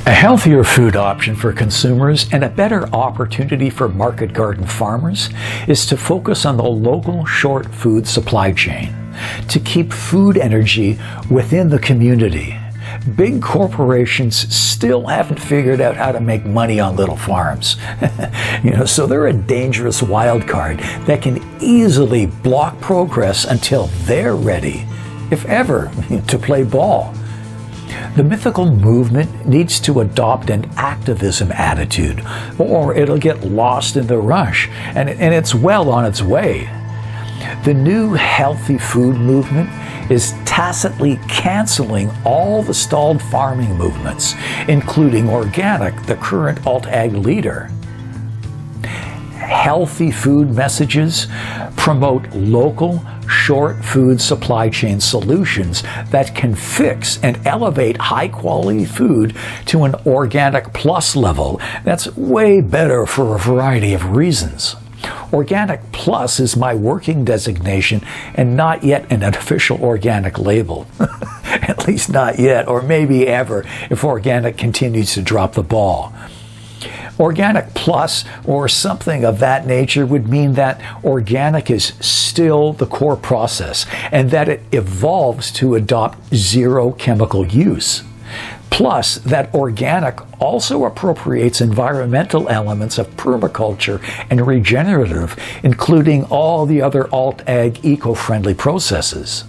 A healthier food option for consumers and a better opportunity for market garden farmers is to focus on the local short food supply chain to keep food energy within the community. Big corporations still haven't figured out how to make money on little farms. So they're a dangerous wild card that can easily block progress until they're ready, if ever, to play ball. The mythical movement needs to adopt an activism attitude, or it'll get lost in the rush, and it's well on its way. The new healthy food movement is tacitly canceling all the stalled farming movements, including organic, the current alt-ag leader. Healthy food messages promote local, short food supply chain solutions that can fix and elevate high-quality food to an organic plus level that's way better for a variety of reasons. Organic Plus is my working designation and not yet an official organic label. At least not yet, or maybe ever, if organic continues to drop the ball. Organic Plus, or something of that nature, would mean that organic is still the core process and that it evolves to adopt zero chemical use. Plus, that organic also appropriates environmental elements of permaculture and regenerative, including all the other alt-ag eco-friendly processes.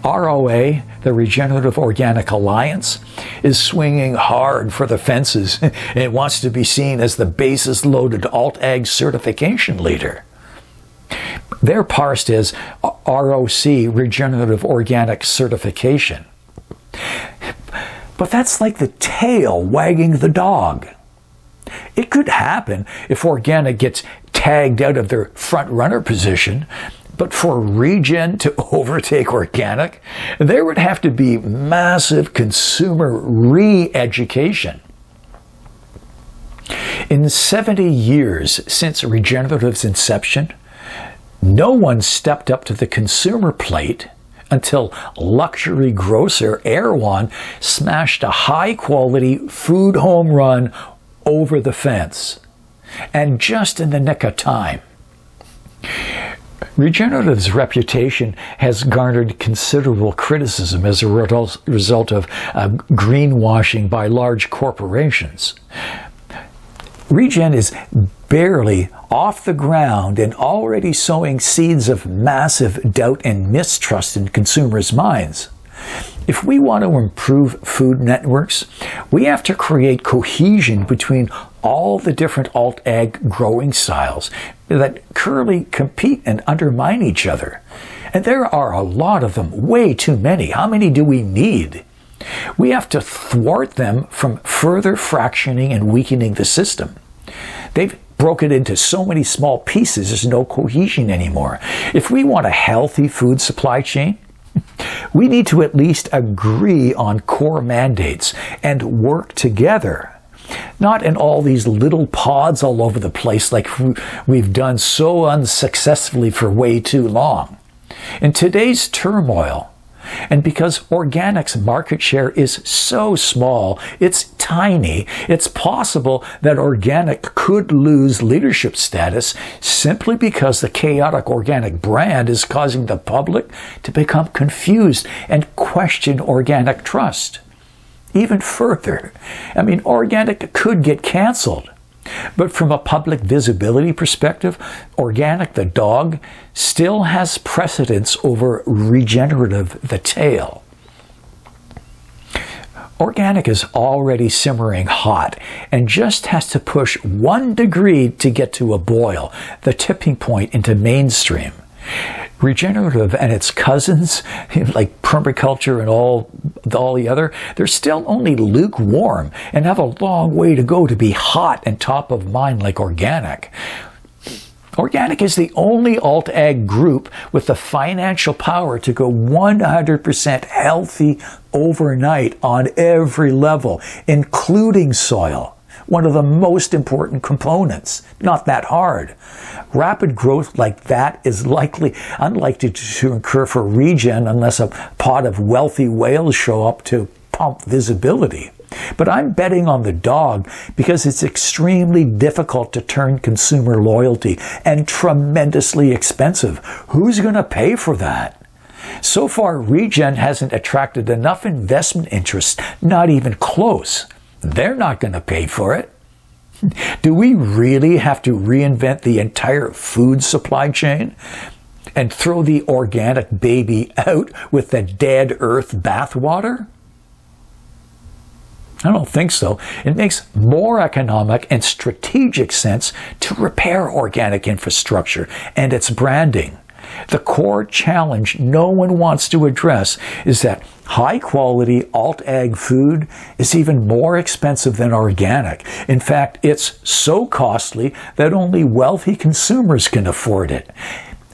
ROA, the Regenerative Organic Alliance, is swinging hard for the fences. It wants to be seen as the basis-loaded alt-ag certification leader. They're parsed as ROC, Regenerative Organic Certification. But that's like the tail wagging the dog. It could happen if organic gets tagged out of their front-runner position, but for REGEN to overtake organic, there would have to be massive consumer re-education. In 70 years since regenerative's inception, no one stepped up to the consumer plate until luxury grocer Erewhon smashed a high-quality food home run over the fence, and just in the nick of time. Regenerative's reputation has garnered considerable criticism as a result of greenwashing by large corporations. REGEN is barely off the ground and already sowing seeds of massive doubt and mistrust in consumers' minds. If we want to improve food networks, we have to create cohesion between all the different alt-ag growing styles that currently compete and undermine each other. And there are a lot of them, way too many. How many do we need? We have to thwart them from further fractioning and weakening the system. They've broken into so many small pieces, there's no cohesion anymore. If we want a healthy food supply chain, we need to at least agree on core mandates and work together, not in all these little pods all over the place like we've done so unsuccessfully for way too long. In today's turmoil, and because organic's market share is so small, it's tiny, it's possible that organic could lose leadership status simply because the chaotic organic brand is causing the public to become confused and question organic trust. Even further, organic could get canceled. But from a public visibility perspective, organic, the dog, still has precedence over regenerative, the tail. Organic is already simmering hot and just has to push 1 degree to get to a boil, the tipping point into mainstream. Regenerative and its cousins, like permaculture and all the other, they're still only lukewarm and have a long way to go to be hot and top of mind like organic. Organic is the only alt-ag group with the financial power to go 100% healthy overnight on every level, including soil. One of the most important components. Not that hard. Rapid growth like that is unlikely to occur for REGEN unless a pod of wealthy whales show up to pump visibility. But I'm betting on the dog because it's extremely difficult to turn consumer loyalty and tremendously expensive. Who's going to pay for that? So far, REGEN hasn't attracted enough investment interest, not even close. They're not going to pay for it. Do we really have to reinvent the entire food supply chain and throw the organic baby out with the dead earth bathwater? I don't think so. It makes more economic and strategic sense to repair organic infrastructure and its branding. The core challenge no one wants to address is that high-quality alt-ag food is even more expensive than organic. In fact, it's so costly that only wealthy consumers can afford it.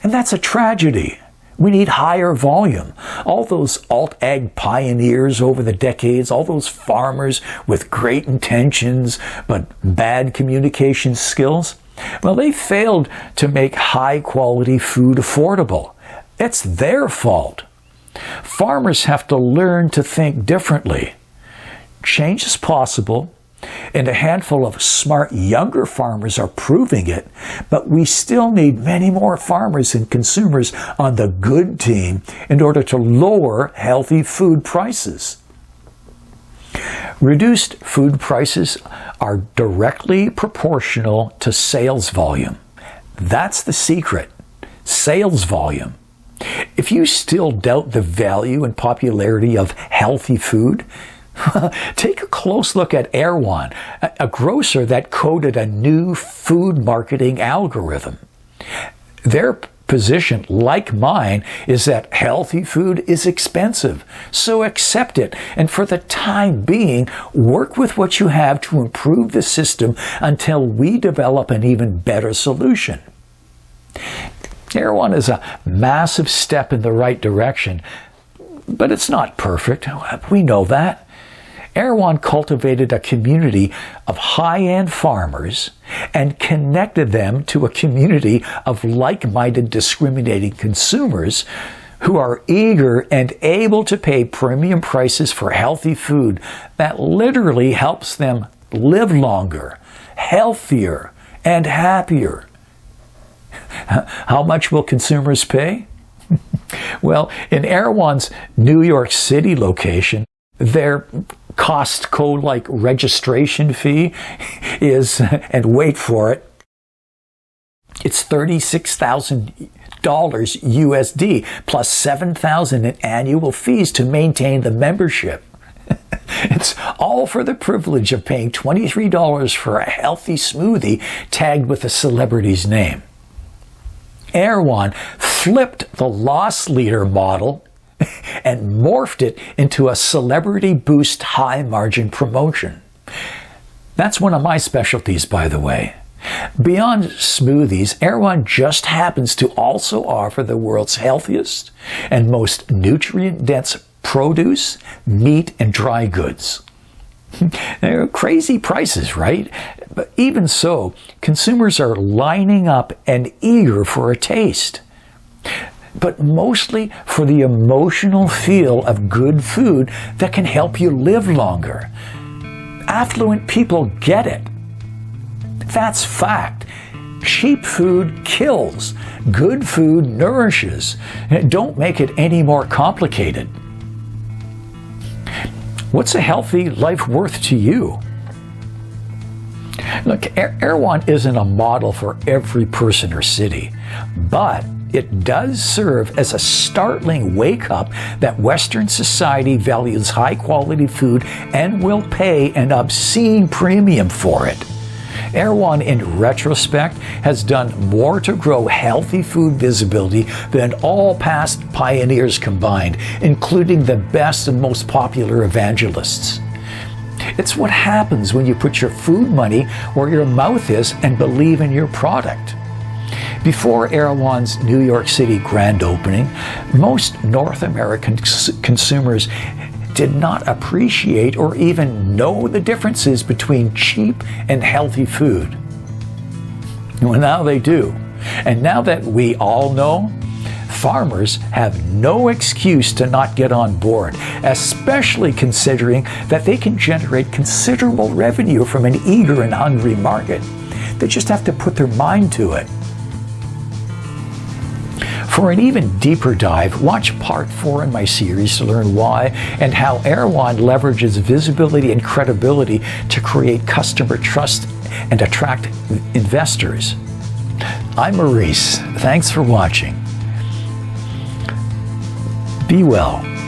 And that's a tragedy. We need higher volume. All those alt-ag pioneers over the decades, all those farmers with great intentions but bad communication skills, well, they failed to make high-quality food affordable. It's their fault. Farmers have to learn to think differently. Change is possible, and a handful of smart younger farmers are proving it, but we still need many more farmers and consumers on the good team in order to lower healthy food prices. Reduced food prices are directly proportional to sales volume. That's the secret. Sales volume. If you still doubt the value and popularity of healthy food, take a close look at Erewhon, a grocer that coded a new food marketing algorithm. Their position, like mine, is that healthy food is expensive, so accept it, and for the time being, work with what you have to improve the system until we develop an even better solution. Erewhon is a massive step in the right direction, but it's not perfect. We know that. Erewhon cultivated a community of high-end farmers and connected them to a community of like-minded discriminating consumers who are eager and able to pay premium prices for healthy food that literally helps them live longer, healthier, and happier. How much will consumers pay? Well, in Erewhon's New York City location, their Costco-like registration fee is, and wait for it, it's $36,000 USD plus $7,000 in annual fees to maintain the membership. It's all for the privilege of paying $23 for a healthy smoothie tagged with a celebrity's name. Erewhon flipped the loss leader model and morphed it into a celebrity boost high margin promotion. That's one of my specialties, by the way. Beyond smoothies, Erewhon just happens to also offer the world's healthiest and most nutrient-dense produce, meat, and dry goods. They're crazy prices, right? But even so, consumers are lining up and eager for a taste. But mostly for the emotional feel of good food that can help you live longer. Affluent people get it. That's fact. Cheap food kills. Good food nourishes. Don't make it any more complicated. What's a healthy life worth to you? Look, Erewhon isn't a model for every person or city, but it does serve as a startling wake-up that Western society values high-quality food and will pay an obscene premium for it. Erewhon, in retrospect, has done more to grow healthy food visibility than all past pioneers combined, including the best and most popular evangelists. It's what happens when you put your food money where your mouth is and believe in your product. Before Erewhon's New York City grand opening, most North American consumers did not appreciate or even know the differences between cheap and healthy food. Well, now they do. And now that we all know, farmers have no excuse to not get on board, especially considering that they can generate considerable revenue from an eager and hungry market. They just have to put their mind to it. For an even deeper dive, watch Part 4 in my series to learn why and how Erewhon leverages visibility and credibility to create customer trust and attract investors. I'm Maurice. Thanks for watching. Be well.